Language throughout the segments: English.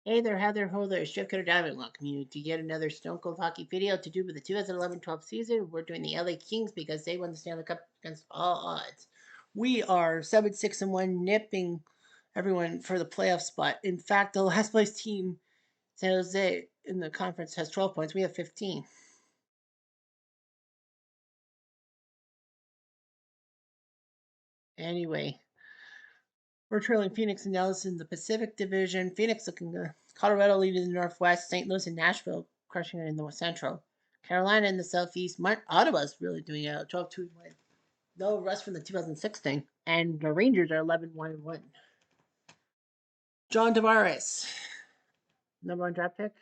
Hey there, Heather Holder, Chef Cutter Diamond. Welcome you to yet another Stone Cold Hockey video to do with the 2011-12 season. We're doing the LA Kings because they won the Stanley Cup against all odds. We are 7-6-1, nipping everyone for the playoff spot. In fact, the last place team, San Jose, in the conference has 12 points. We have 15. Anyway, we're trailing Phoenix and Dallas in the Pacific Division. Phoenix looking good. Colorado leading the Northwest. St. Louis and Nashville crushing it in the Central. Carolina in the Southeast. Ottawa's really doing a 12-2 win. No rest from the 2006 thing. And the Rangers are 11-1-1. John Tavares, number one draft pick.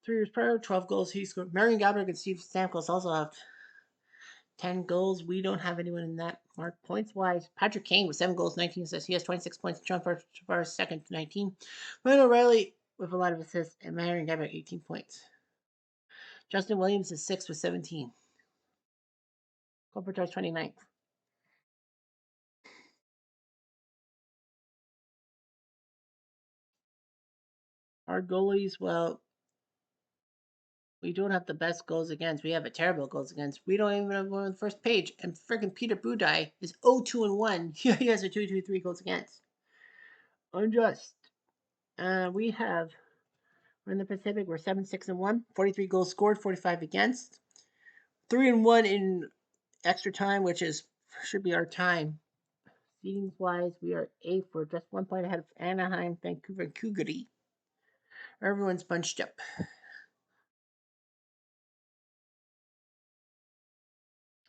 3 years prior, 12 goals he scored. Marian Gaborik and Steve Stamkos also have 10 goals. We don't have anyone in that mark. Points wise, Patrick Kane with 7 goals, 19 assists. He has 26 points. John Tavares second, 19. Ryan O'Reilly with a lot of assists. And Marian Gaborik, 18 points. Justin Williams is 6th with 17. Kopitar's 29th. Our goalies, well, we don't have the best goals against. We have a terrible goals against. We don't even have one on the first page. And freaking Peter Budaj is 0-2-1. He has a 2-2-3 goals against. Unjust. We're in the Pacific. We're 7-6-1. 43 goals scored, 45 against. 3-1 in extra time, which should be our time. Seedings wise, we are 8th. We're just 1 point ahead of Anaheim, Vancouver, and Calgary. Everyone's bunched up.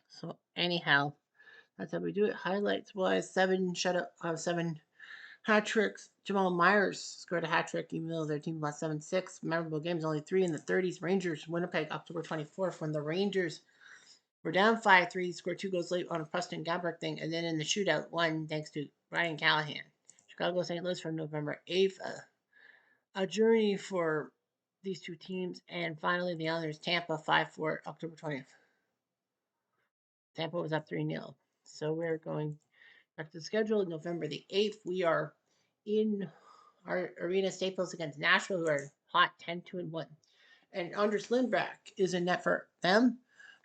So anyhow, that's how we do it. Highlights wise, 7 hat tricks. Jamal Myers scored a hat trick even though their team lost 7-6. Memorable games, only 3 in the 30s. Rangers, Winnipeg, October 24th, when the Rangers were down 5-3, scored 2 goals late on a Preston Gabrick thing, and then in the shootout, won thanks to Ryan Callahan. Chicago, St. Louis from November 8th. A journey for these two teams. And finally, the others, Tampa 5-4, October 20th. Tampa was up 3-0. So we're going back to the schedule. November the 8th, we are in our arena Staples against Nashville, who are hot 10-2-1. And Anders Lindback is in net for them.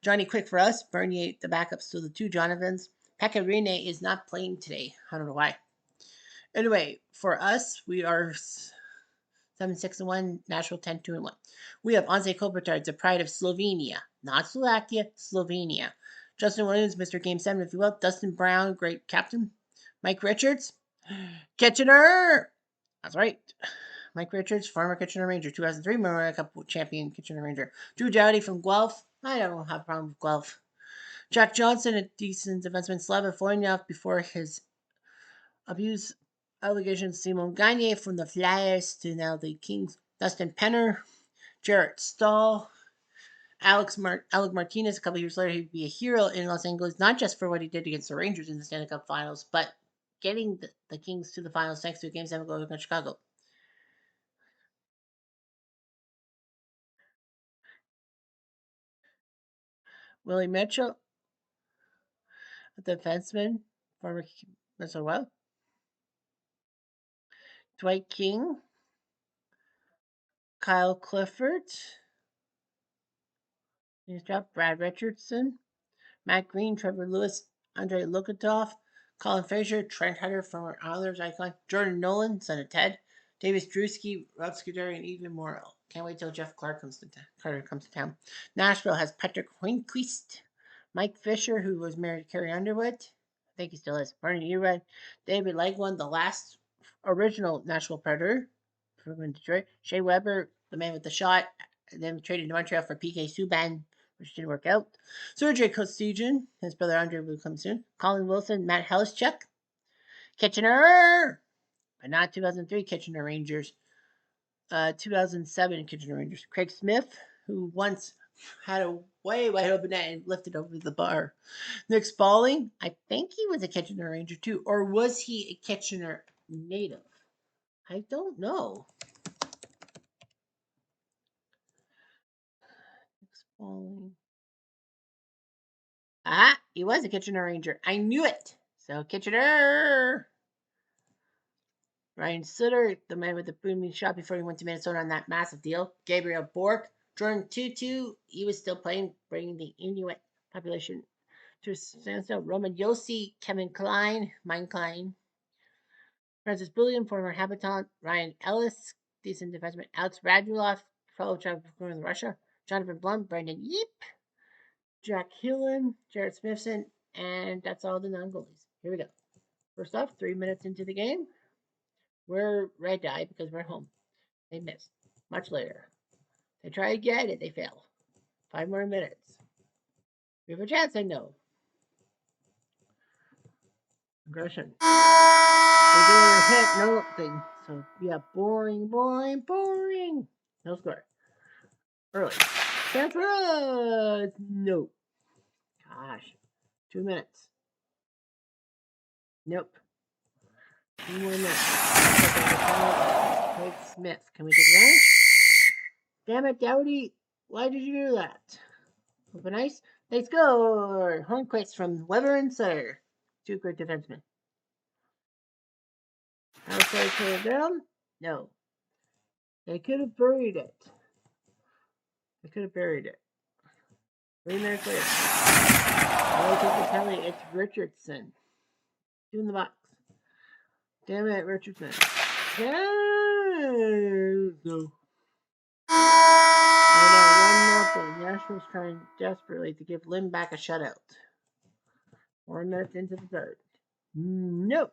Johnny Quick for us. Bernier, the backups to the two Jonathans. Pekka Rinne is not playing today. I don't know why. Anyway, for us, we are 7-6-1, Nashville 10-2-1. We have Anze Kopitar, the pride of Slovenia, not Slovakia, Slovenia. Justin Williams, Mr. Game 7, if you will. Dustin Brown, great captain. Mike Richards, Kitchener. That's right. Mike Richards, former Kitchener Ranger, 2003 Memorial Cup champion Kitchener Ranger. Drew Doughty from Guelph. I don't have a problem with Guelph. Jack Johnson, a decent defenseman. Slava Voynov before his abuse allegations. Simon Gagne from the Flyers to now the Kings. Dustin Penner, Jarrett Stahl, Alec Martinez. A couple years later, he'd be a hero in Los Angeles, not just for what he did against the Rangers in the Stanley Cup Finals, but getting the Kings to the finals thanks to a Game 7 goal against Chicago. Willie Mitchell, a defenseman, former Minnesota. Dwight King, Kyle Clifford, Brad Richardson, Matt Green, Trevor Lewis, Andrei Lukatov, Colin Fraser, Trent Hunter, former Islanders icon, Jordan Nolan, son of Ted, Davis Drewski, Rob Scuderi, and Ethan Morrell. Can't wait till Jeff Carter comes to town. Nashville has Patrick Hoinquist, Mike Fisher, who was married to Carrie Underwood. I think he still is. Bernie Ered, David Legwand, the last original Nashville Predator from Detroit. Shea Weber, the man with the shot, and then traded to Montreal for PK Subban, which didn't work out. Sergei Kostygin, his brother Andre will come soon. Colin Wilson, Matt Helischuk, Kitchener, but not 2003 Kitchener Rangers. 2007 Kitchener Rangers. Craig Smith, who once had a way wide open net and lifted over the bar. Nick Spaulding, I think he was a Kitchener Ranger too, or was he a Kitchener native? I don't know. Nick Spaulding. Ah, he was a Kitchener Ranger. I knew it. So Kitchener. Ryan Sutter, the man with the booming shot before he went to Minnesota on that massive deal. Gabriel Bork, Jordan Tutu, he was still playing, bringing the Inuit population to standstill. Roman Yossi, Kevin Klein, Mine Klein, Francis Bullion, former Habitant, Ryan Ellis, decent defenseman, Alex Radulov, fellow travel with Russia, Jonathan Blum, Brandon Yeep, Jack Hillen, Jared Smithson, and that's all the non-goalies. Here we go. First off, 3 minutes into the game, we're red eye because we're home. They miss. Much later. They try again and they fail. 5 more minutes. We have a chance, I know. Aggression. They're doing a hit, no thing. So, yeah, boring. No score. Early. Chance for us! No. Gosh. 2 minutes. Nope. 2 more minutes. Craig Smith. Can we take advantage? Damn it, Dowdy. Why did you do that? Open ice. They score! Hornquist from Weber and Sutter. 2 great defensemen. How should I put it down? No. They could have buried it. 3 minutes later. Oh, take the penalty. It's Richardson. 2 in the box. Damn it, Richardson. Yeah. No. I know, 1-0. Nashville's trying desperately to give Lim back a shutout. 4 minutes into the third. No.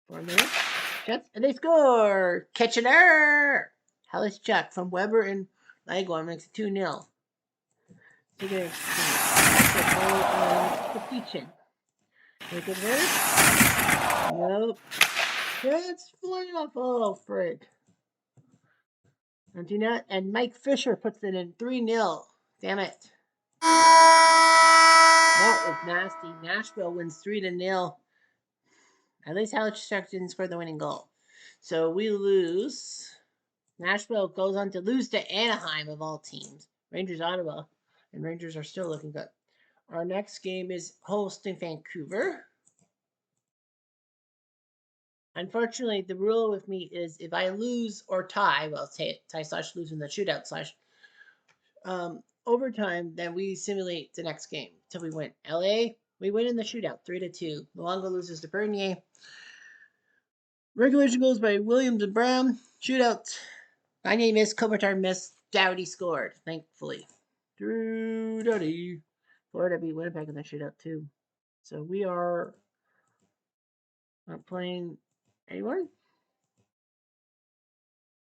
4 minutes. Jets, and they score! Kitchener! Chuck from Weber and Lagwan makes it 2-0. So there's the kitchen. Take advantage? Nope. That's flying off. Oh, frig. And Mike Fisher puts it in 3-0. Damn it. That was nasty. Nashville wins 3-0. At least Chuck didn't score the winning goal. So we lose. Nashville goes on to lose to Anaheim of all teams. Rangers, Ottawa. And Rangers are still looking good. Our next game is hosting Vancouver. Unfortunately, the rule with me is if I lose or tie, well, tie slash lose in the shootout slash overtime, then we simulate the next game till we win. LA, we win in the shootout 3-2. Luongo loses to Bernier. Regulation goes by Williams and Brown. Shootout. Gagne missed, Kopitar missed, Doughty scored, thankfully. Drew Doughty. Florida beat Winnipeg in the shootout too. So we are not playing anyone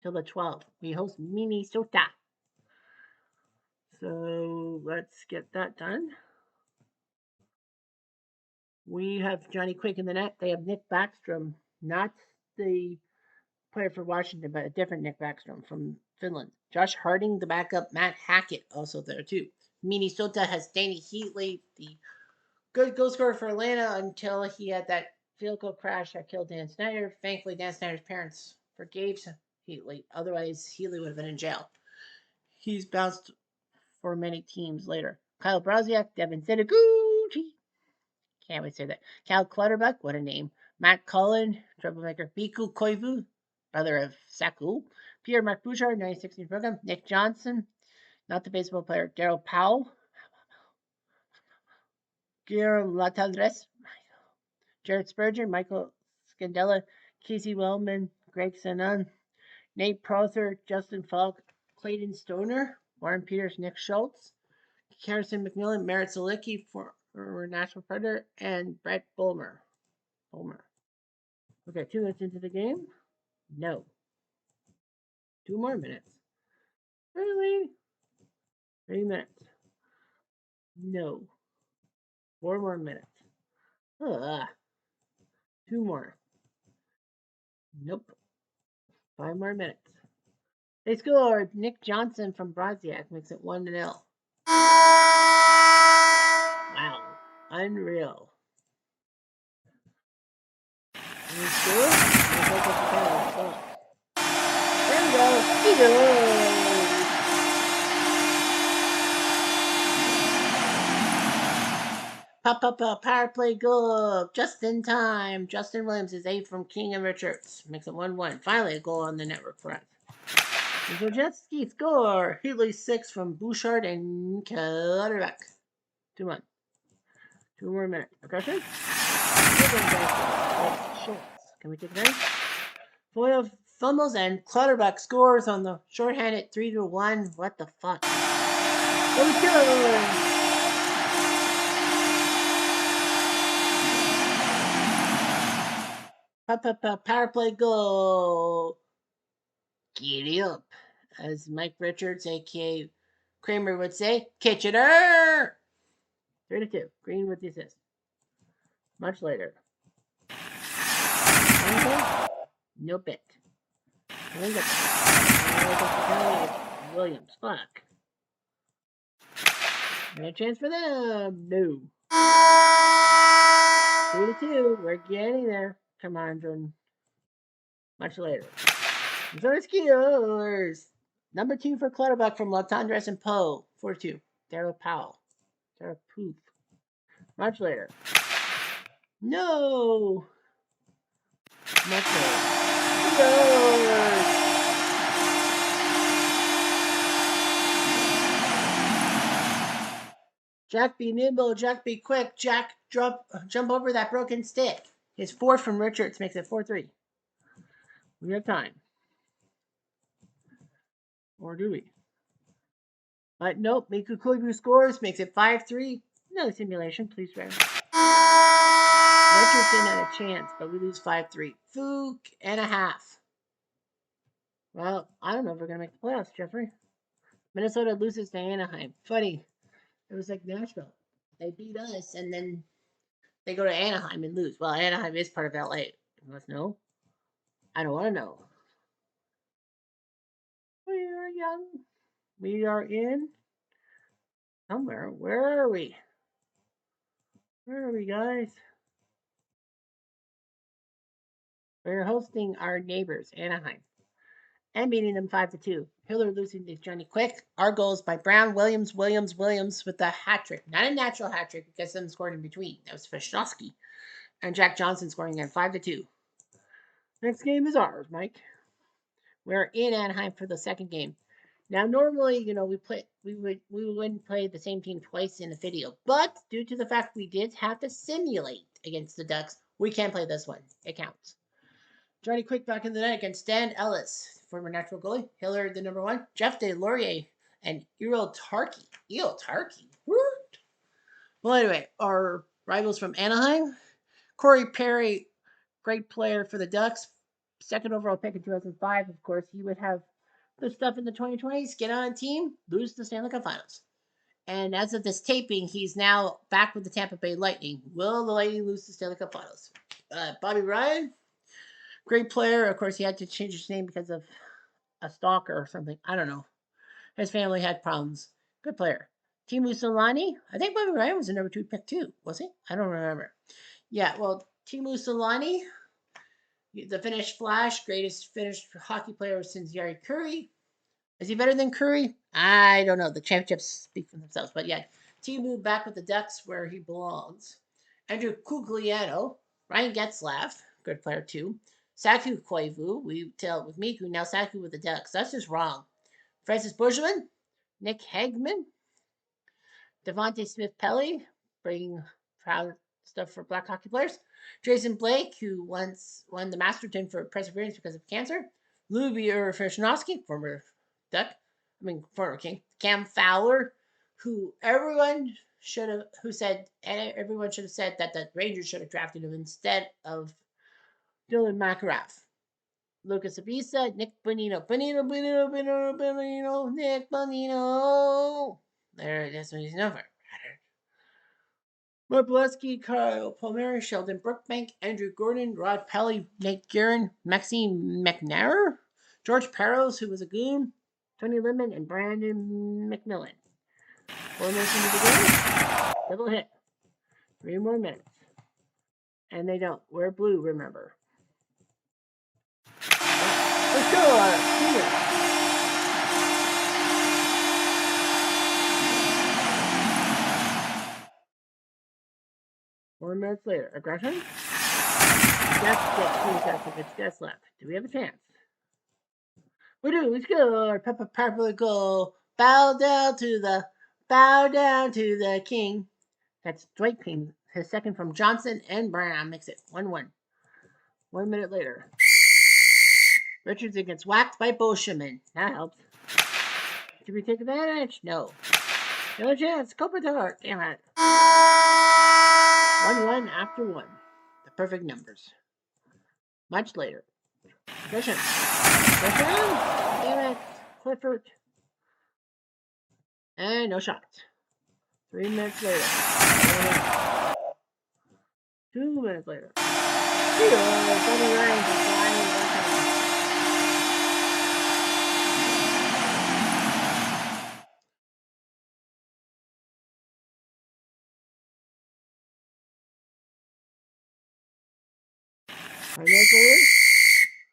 till the 12th. We host Minnesota. So let's get that done. We have Johnny Quick in the net. They have Nick Backstrom, not the player for Washington, but a different Nick Backstrom from Finland. Josh Harding, the backup. Matt Hackett, also there too. Minnesota has Danny Heatley, the good goal scorer for Atlanta, until he had that field goal crash that killed Dan Snyder. Thankfully, Dan Snyder's parents forgave Heatley. Otherwise, Heatley would have been in jail. He's bounced for many teams later. Kyle Broziak, Devin Setaguchi. Can't wait to say that. Cal Clutterbuck, what a name. Matt Cullen, troublemaker. Biku Koivu, brother of Saku. Pierre Marc Bouchard, 96 program. Nick Johnson, not the baseball player. Daryl Powell. Guillermo Latendresse. Jared Spurgeon, Michael Scandella, Casey Wellman, Greg Sanon, Nate Prosser, Justin Falk, Clayton Stoner, Warren Peters, Nick Schultz, Harrison McMillan, Merritt Zalicki for Nashville Predator, and Brett Bulmer. Okay, 2 minutes into the game. No. 2 more minutes. Really? 3 minutes. No. 4 more minutes. Ugh. 2 more. Nope. 5 more minutes. They scored. Nick Johnson from Broziak makes it 1-0. Wow. Unreal. And we score. There we go. He goes. Power play goal. Just in time. Justin Williams is 8 from King and Richards. Makes it 1-1. Finally, a goal on the network for us. Wojcicki score. Heatley 6 from Bouchard and Clutterbuck. 2-1. 2 more minutes. Aggression? Can we take it in? Foyle fumbles and Clutterbuck scores on the shorthanded 3-1. What the fuck? Let's go! Power play goal. Giddy up. As Mike Richards, a.k.a. Kramer, would say, Kitchener! 3-2. Green with the assist. Much later. Anything? No bit. Williams. Fuck. No chance for them. No. 3-2. We're getting there. Come on, Jordan. Much later. Zorskiers. Number 2 for Clutterbuck from Latondres and Poe. 4-2. Darryl Powell. Darryl Poof. Much later. No. Much later. No. Jack be nimble. Jack be quick. Jack jump over that broken stick. His 4 from Richards makes it 4-3. We have time. Or do we? But nope, Miku Koivu scores, makes it 5-3. Another simulation, please, Richards didn't have a chance, but we lose 5-3. Fook and a half. Well, I don't know if we're going to make the playoffs, Jeffrey. Minnesota loses to Anaheim. Funny. It was like Nashville. They beat us, and then they go to Anaheim and lose. Well, Anaheim is part of LA. You must know. I don't want to know. We are young. We are in somewhere. Where are we? Where are we, guys? We're hosting our neighbors, Anaheim, and beating them 5-2. Hiller losing to Johnny Quick. Our goals by Brown, Williams with the hat trick. Not a natural hat trick because some scored in between. That was Vishnowski. And Jack Johnson scoring at 5-2. Next game is ours, Mike. We're in Anaheim for the second game. Now, normally, we wouldn't play the same team twice in a video, but due to the fact we did have to simulate against the Ducks, we can play this one. It counts. Johnny Quick back in the net against Stan Ellis, former natural goalie. Hiller, the number 1. Jeff DeLaurier and Errol Tarkey. Errol Tarkey. What? Well, anyway, our rivals from Anaheim. Corey Perry, great player for the Ducks. Second overall pick in 2005. Of course, he would have the stuff in the 2020s. Get on a team, lose the Stanley Cup Finals. And as of this taping, he's now back with the Tampa Bay Lightning. Will the Lightning lose the Stanley Cup Finals? Bobby Ryan, great player. Of course, he had to change his name because of a stalker or something. I don't know. His family had problems. Good player. Teemu Selanne. I think Bobby Ryan was the number 2 pick too. Was he? I don't remember. Yeah, well, Teemu Selanne, the Finnish Flash, greatest Finnish hockey player since Jari Kurri. Is he better than Curry? I don't know. The championships speak for themselves. But yeah, Teemu back with the Ducks where he belongs. Andrew Cugliano, Ryan Getzlaff, good player too. Saku Koivu, we tell with Miku, now Saku with the Ducks. That's just wrong. Francis Bushman, Nick Hagman, Devontae Smith-Pelly, bringing proud stuff for black hockey players. Jason Blake, who once won the Masterton for perseverance because of cancer. Lubier Fishnowski, former King. Cam Fowler, who everyone should have said that the Rangers should have drafted him instead of Dylan McGrath. Lucas Abisa, Nick Bonino, Nick Bonino. That's what he's known for. Mark Bolesky, Kyle Palmieri, Sheldon Brookbank, Andrew Gordon, Rod Pelly, Nate Guerin, Maxime McNair, George Peros, who was a goon, Tony Lemon, and Brandon McMillan. 4 minutes into the game. Double hit. 3 more minutes. And they don't. We're blue, remember. Let's go, 4 minutes later. Aggression? Death gets 3 seconds. It's Death left. Do we have a chance? We do. We score. Pepper goal. Bow down to the king. That's Dwight King. His second from Johnson and Brown makes it 1-1. 1 minute later. Richardson gets whacked by Bolshevin. That helps. Did we take advantage? No. No chance. Kopitar. Damn it. 1-1 after 1. The perfect numbers. Much later. Grisham. Damn it. Clifford. And no shots. 3 minutes later. 2 minutes later. Sonny Ryan just flying.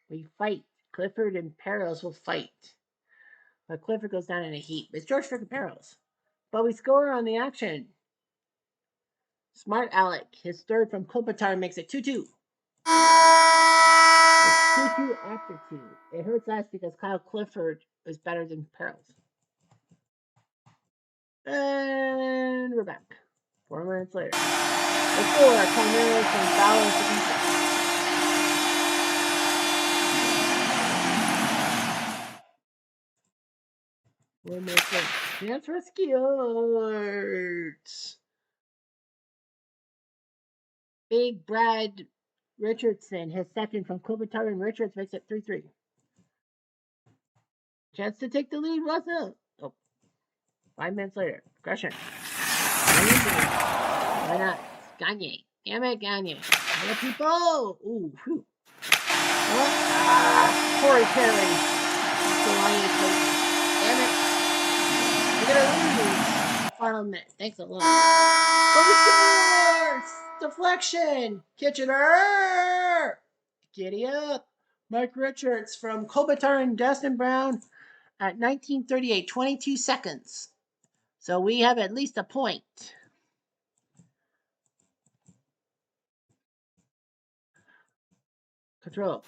We fight. Clifford and Perros will fight. But Clifford goes down in a heap. It's George freaking Perros. But we score on the action. Smart Alec. His third from Kopitar makes it 2-2. It's 2-2 after 2. It hurts us because Kyle Clifford is better than Perros. And we're back. 4 minutes later. The score, Cornelius from Fowler to defense. Chance for Skiers. Big Brad Richardson, his second from Kopitar and Richards makes it 3-3. Chance to take the lead, Russell. Oh. 5 minutes later. Aggression. Why not? Gagne. Damn it, Gagne. Other people. Ooh, whew. Corey Perry. Damn it. We're going to lose. Final minute. Thanks a lot. Deflection. Kitchener. Giddy up. Mike Richards from Kopitar and Dustin Brown at 19:38. 22 seconds. So we have at least a point. Control.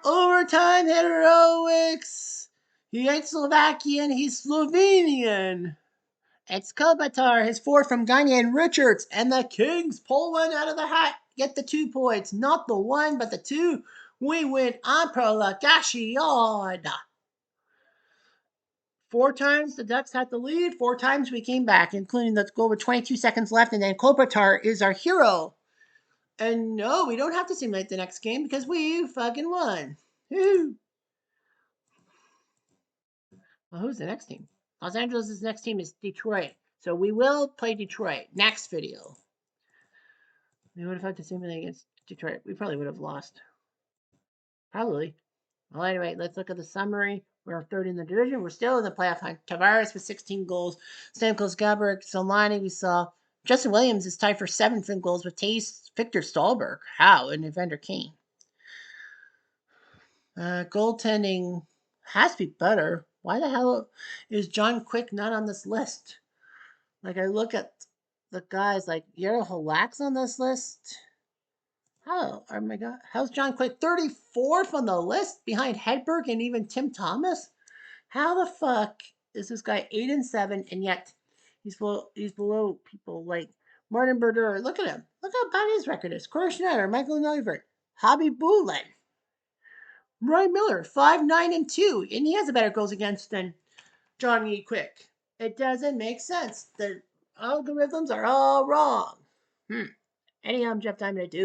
Overtime heroics. He ain't Slovakian, he's Slovenian. It's Kopitar, his fourth from Gagne and Richards, and the Kings pull one out of the hat. Get the 2 points. Not the 1, but the 2. We win on prolongation. 4 times the Ducks had the lead. 4 times we came back, including the goal with 22 seconds left, and then Kopitar is our hero. And no, we don't have to simulate the next game because we fucking won. Woo. Well, who's the next team? Los Angeles' next team is Detroit. So we will play Detroit next video. We would have had to simulate against Detroit. We probably would have lost. Probably. Well, anyway, let's look at the summary. We're third in the division. We're still in the playoff hunt. Tavares with 16 goals. Stamkos, Gaborik, Solani, we saw. Justin Williams is tied for 7th in goals with Taste, Victor Stahlberg, Howe, and Evander Kane. Goaltending has to be better. Why the hell is John Quick not on this list? Like, I look at the guys like Yarrow Halak's on this list. Oh my God. How's John Quick 34th on the list behind Hedberg and even Tim Thomas? How the fuck is this guy 8-7 and yet he's below people like Martin Brodeur? Look at him. Look how bad his record is. Corey Schneider, Michael Neuvert, Hobby Bulin, Roy Miller, 5-9-2, and he has a better goals against than Johnny Quick. It doesn't make sense. The algorithms are all wrong. Anyhow, I'm Jeff Diamond.